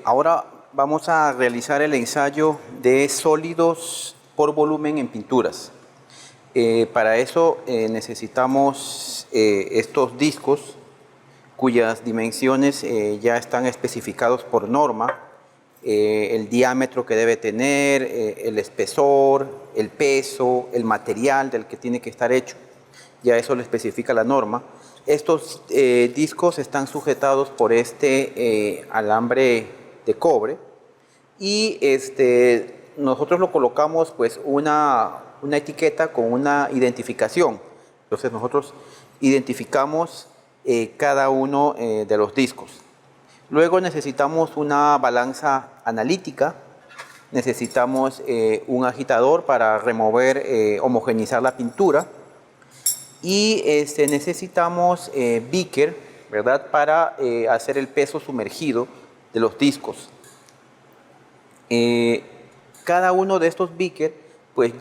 Ahora vamos a realizar el ensayo de sólidos por volumen en pinturas. Para eso necesitamos estos discos cuyas dimensiones ya están especificados por norma, el diámetro que debe tener, el espesor, el peso, el material del que tiene que estar hecho. Ya eso lo especifica la norma. Estos discos están sujetados por este alambre de cobre y nosotros lo colocamos pues una etiqueta con una identificación. Entonces nosotros identificamos cada uno de los discos. Luego necesitamos una balanza analítica, necesitamos un agitador para remover, homogeneizar la pintura, y necesitamos beaker, ¿verdad?, para hacer el peso sumergido de los discos. Cada uno de estos beakers pues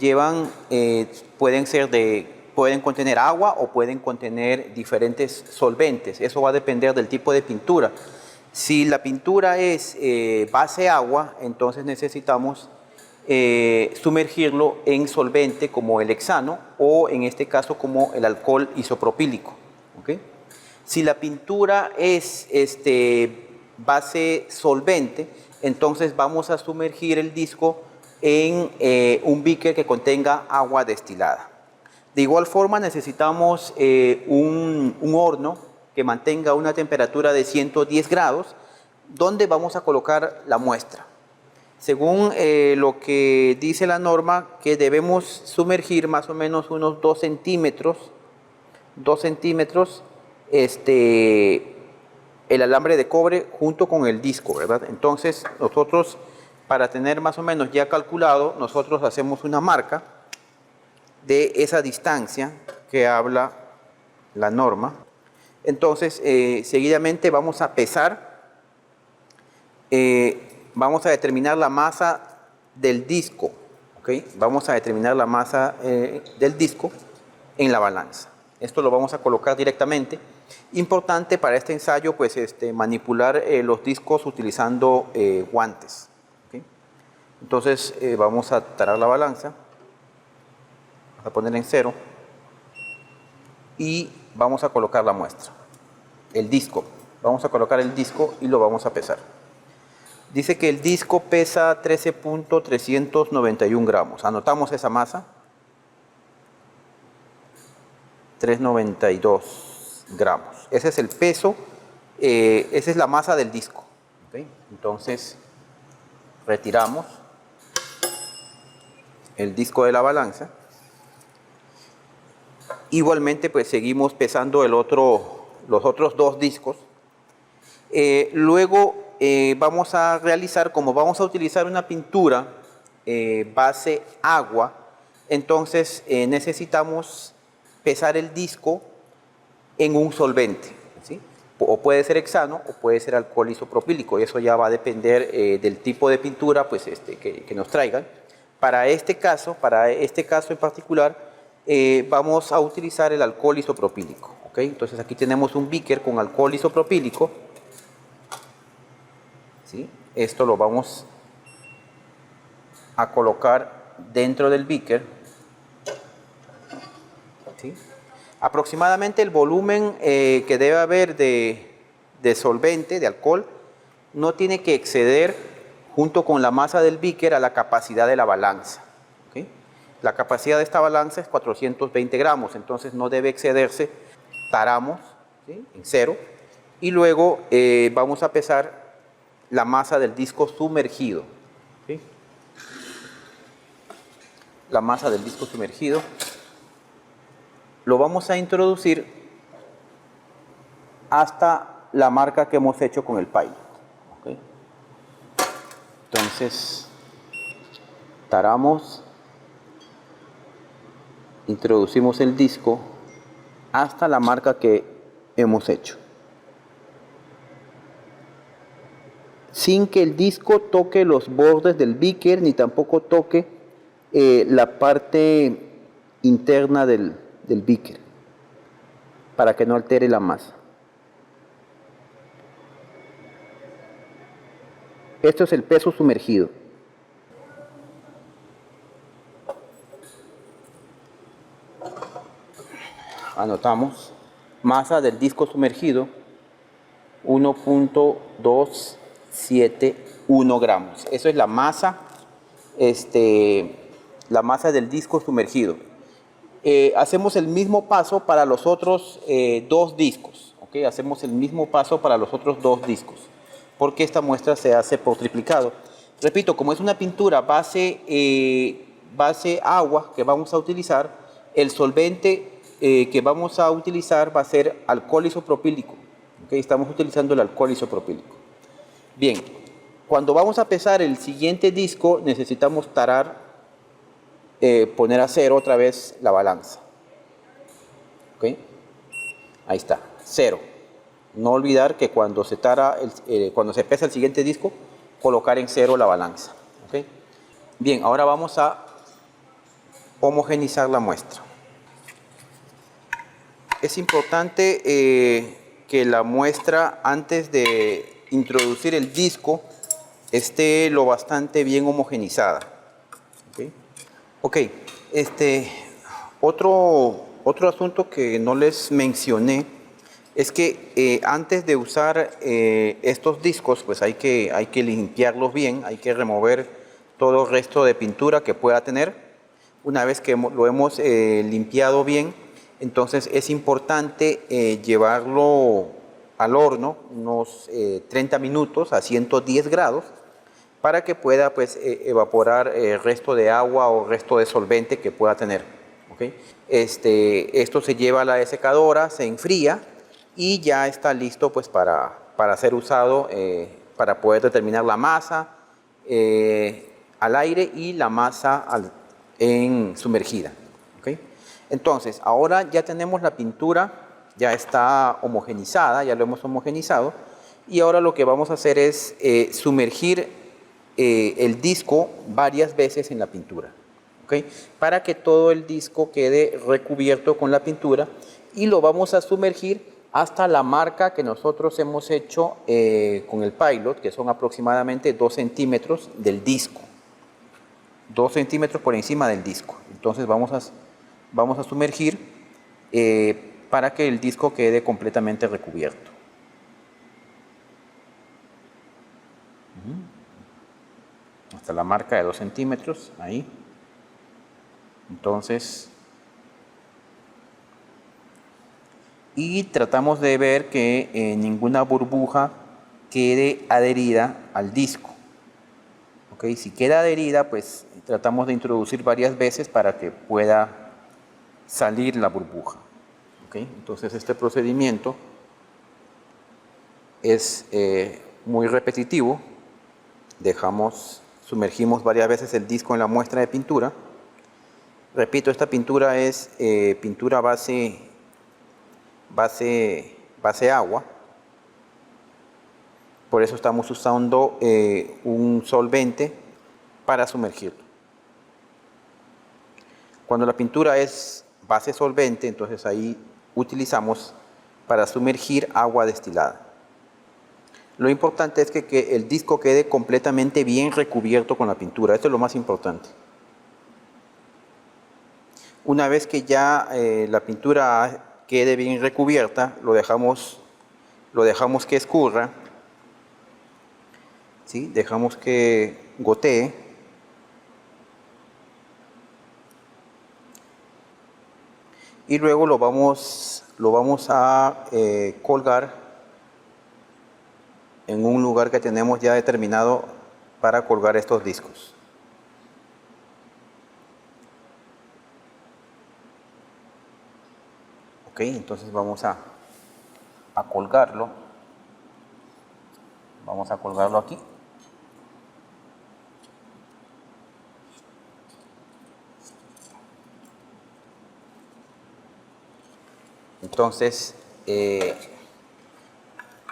pueden contener agua o pueden contener diferentes solventes. Eso va a depender del tipo de pintura. Si la pintura es base agua, entonces necesitamos sumergirlo en solvente como el hexano o en este caso como el alcohol isopropílico. ¿Okay? Si la pintura es base solvente, entonces vamos a sumergir el disco en un beaker que contenga agua destilada. De igual forma necesitamos un horno que mantenga una temperatura de 110 grados, donde vamos a colocar la muestra. Según lo que dice la norma, que debemos sumergir más o menos unos 2 centímetros, el alambre de cobre junto con el disco, ¿verdad? Entonces nosotros, para tener más o menos ya calculado, nosotros hacemos una marca de esa distancia que habla la norma. Entonces seguidamente vamos a pesar, vamos a determinar la masa del disco, ¿okay? Vamos a determinar la masa del disco en la balanza. Esto lo vamos a colocar directamente. Importante para este ensayo, pues manipular los discos utilizando guantes. ¿Okay? Entonces vamos a tarar la balanza, a poner en 0 y vamos a colocar la muestra, el disco. Vamos a colocar el disco y lo vamos a pesar. Dice que el disco pesa 13.391 gramos. Anotamos esa masa. 392 gramos. Ese es el peso, esa es la masa del disco. ¿Okay? Entonces, retiramos el disco de la balanza. Igualmente, pues seguimos pesando los otros dos discos. Luego vamos a realizar, como vamos a utilizar una pintura base agua, entonces necesitamos pesar el disco en un solvente, ¿sí? O puede ser hexano o puede ser alcohol isopropílico, y eso ya va a depender del tipo de pintura pues, que nos traigan. Para este caso en particular, vamos a utilizar el alcohol isopropílico. ¿Okay? Entonces aquí tenemos un beaker con alcohol isopropílico. ¿Sí? Esto lo vamos a colocar dentro del beaker. ¿Sí? Aproximadamente el volumen que debe haber de solvente, de alcohol, no tiene que exceder, junto con la masa del beaker, a la capacidad de la balanza. ¿Okay? La capacidad de esta balanza es 420 gramos, entonces no debe excederse. Taramos, ¿sí?, en 0 y luego vamos a pesar la masa del disco sumergido. ¿Sí? La masa del disco sumergido lo vamos a introducir hasta la marca que hemos hecho con el pilot. ¿Okay? Entonces, taramos, introducimos el disco hasta la marca que hemos hecho, sin que el disco toque los bordes del beaker ni tampoco toque la parte interna del beaker, para que no altere la masa. Esto es el peso sumergido. Anotamos. Masa del disco sumergido, 1.271 gramos. Eso es la masa, la masa del disco sumergido. Hacemos el mismo paso para los otros dos discos. ¿Okay? Hacemos el mismo paso para los otros dos discos, porque esta muestra se hace por triplicado. Repito, como es una pintura base agua que vamos a utilizar, el solvente que vamos a utilizar va a ser alcohol isopropílico. ¿Okay? Estamos utilizando el alcohol isopropílico. Bien, cuando vamos a pesar el siguiente disco, necesitamos tarar, poner a cero otra vez la balanza. ¿Okay? Ahí está, cero. No olvidar que cuando se pesa el siguiente disco, colocar en cero la balanza. ¿Okay? Bien, ahora vamos a homogeneizar la muestra. Es importante que la muestra, antes de introducir el disco, esté lo bastante bien homogeneizada. ¿Okay? Otro asunto que no les mencioné es que antes de usar estos discos, pues hay que limpiarlos bien, hay que remover todo el resto de pintura que pueda tener. Una vez que lo hemos limpiado bien, entonces es importante llevarlo al horno unos 30 minutos a 110 grados para que pueda pues, evaporar el resto de agua o resto de solvente que pueda tener. ¿Okay? Esto se lleva a la desecadora, se enfría y ya está listo pues, para ser usado, para poder determinar la masa al aire y la masa sumergida. ¿Okay? Entonces, ahora ya tenemos la pintura, ya está homogenizada, ya lo hemos homogenizado, y ahora lo que vamos a hacer es sumergir el disco varias veces en la pintura. ¿Okay? Para que todo el disco quede recubierto con la pintura, y lo vamos a sumergir hasta la marca que nosotros hemos hecho con el pilot, que son aproximadamente 2 centímetros del disco. 2 centímetros por encima del disco. Entonces vamos a sumergir para que el disco quede completamente recubierto. Hasta la marca de 2 centímetros, ahí. Entonces, y tratamos de ver que ninguna burbuja quede adherida al disco. ¿Okay? Si queda adherida, pues tratamos de introducir varias veces para que pueda salir la burbuja. ¿Okay? Entonces este procedimiento es muy repetitivo. Sumergimos varias veces el disco en la muestra de pintura. Repito, esta pintura es pintura base agua. Por eso estamos usando un solvente para sumergirlo. Cuando la pintura es base solvente, entonces ahí utilizamos para sumergir agua destilada. Lo importante es que el disco quede completamente bien recubierto con la pintura. Esto es lo más importante. Una vez que ya la pintura quede bien recubierta, lo dejamos que escurra. ¿Sí? Dejamos que gotee. Y luego lo vamos a colgar en un lugar que tenemos ya determinado para colgar estos discos. Ok, entonces vamos a colgarlo. Vamos a colgarlo aquí. Entonces,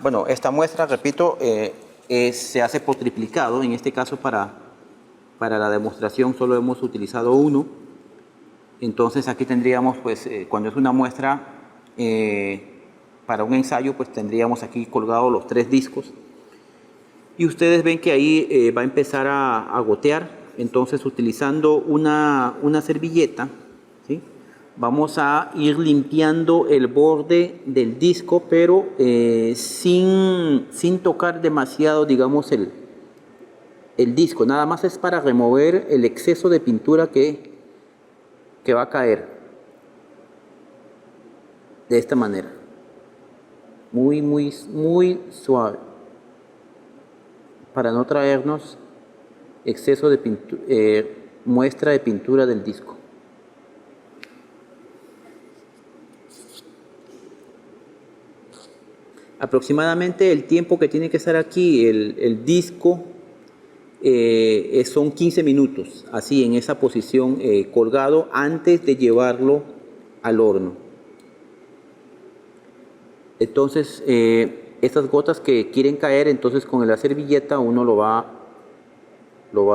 bueno, esta muestra, repito, se hace por triplicado. En este caso, para la demostración solo hemos utilizado uno. Entonces aquí tendríamos, pues, cuando es una muestra para un ensayo, pues tendríamos aquí colgados los 3 discos. Y ustedes ven que ahí va a empezar a gotear. Entonces, utilizando una servilleta, ¿sí?, vamos a ir limpiando el borde del disco, pero sin tocar demasiado, digamos, el disco. Nada más es para remover el exceso de pintura que va a caer. De esta manera. Muy, muy, muy suave. Para no traernos exceso de pintura, muestra de pintura del disco. Aproximadamente el tiempo que tiene que estar aquí el disco son 15 minutos, así en esa posición colgado antes de llevarlo al horno. Entonces, estas gotas que quieren caer, entonces con la servilleta uno lo va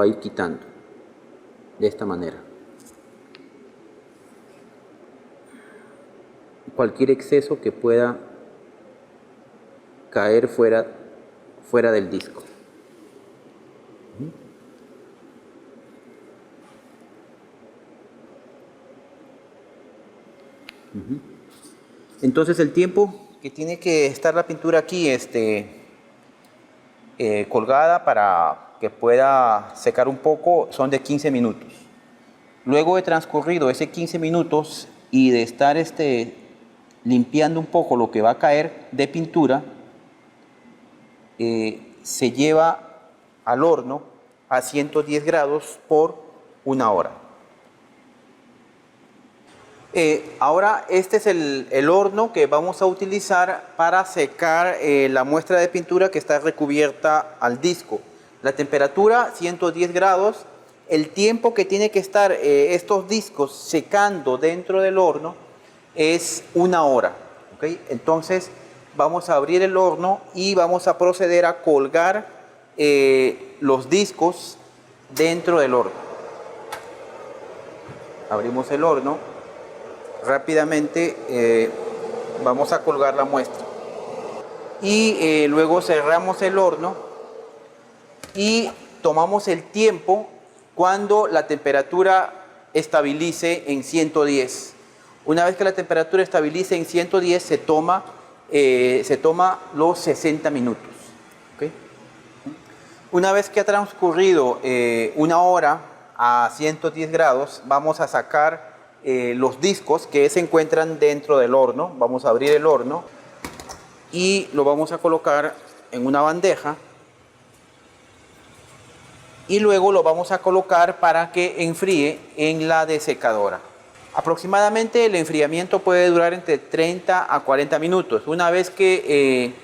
a ir quitando de esta manera. Cualquier exceso que pueda caer fuera del disco. Entonces el tiempo que tiene que estar la pintura aquí colgada para que pueda secar un poco son de 15 minutos. Luego de transcurrido ese 15 minutos y de estar limpiando un poco lo que va a caer de pintura, se lleva al horno a 110 grados por 1 hora. Ahora este es el horno que vamos a utilizar para secar la muestra de pintura que está recubierta al disco. La temperatura 110 grados. El tiempo que tiene que estar estos discos secando dentro del horno es 1 hora. ¿Okay? Entonces vamos a abrir el horno y vamos a proceder a colgar los discos dentro del horno. Abrimos el horno. Rápidamente vamos a colgar la muestra y luego cerramos el horno y tomamos el tiempo cuando la temperatura estabilice en 110. Una vez que la temperatura estabilice en 110 se toma los 60 minutos. ¿Okay? Una vez que ha transcurrido 1 hora a 110 grados vamos a sacar los discos que se encuentran dentro del horno. Vamos a abrir el horno y lo vamos a colocar en una bandeja y luego lo vamos a colocar para que enfríe en la desecadora. Aproximadamente el enfriamiento puede durar entre 30 a 40 minutos. Una vez que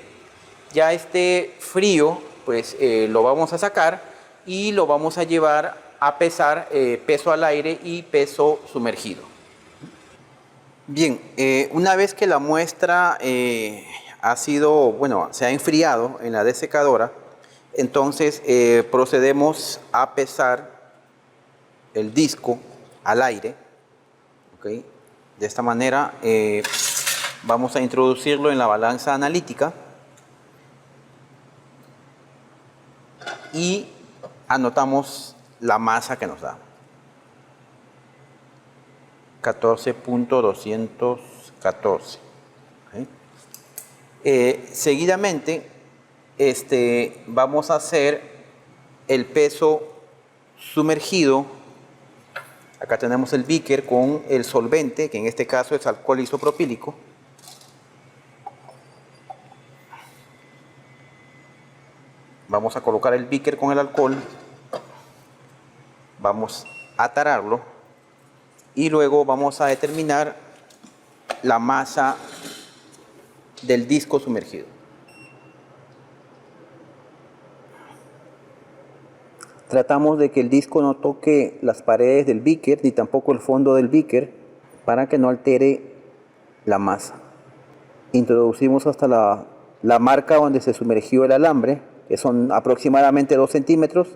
ya esté frío, pues lo vamos a sacar y lo vamos a llevar a pesar peso al aire y peso sumergido. Bien, una vez que la muestra se ha enfriado en la desecadora, entonces procedemos a pesar el disco al aire. ¿Okay? De esta manera vamos a introducirlo en la balanza analítica y anotamos la masa que nos da. 14.214. ¿Okay? Seguidamente vamos a hacer el peso sumergido. Acá tenemos el beaker con el solvente, que en este caso es alcohol isopropílico. Vamos a colocar el beaker con el alcohol. Vamos a tararlo. Y luego vamos a determinar la masa del disco sumergido. Tratamos de que el disco no toque las paredes del beaker ni tampoco el fondo del beaker para que no altere la masa. Introducimos hasta la marca donde se sumergió el alambre, que son aproximadamente 2 centímetros,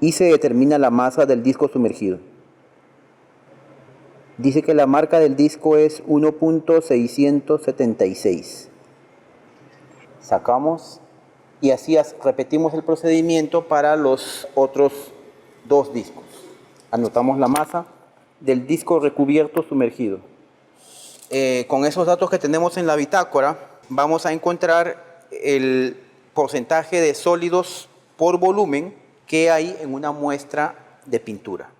y se determina la masa del disco sumergido. Dice que la marca del disco es 1.676. Sacamos y así repetimos el procedimiento para los otros 2 discos. Anotamos la masa del disco recubierto sumergido. Con esos datos que tenemos en la bitácora, vamos a encontrar el porcentaje de sólidos por volumen que hay en una muestra de pintura.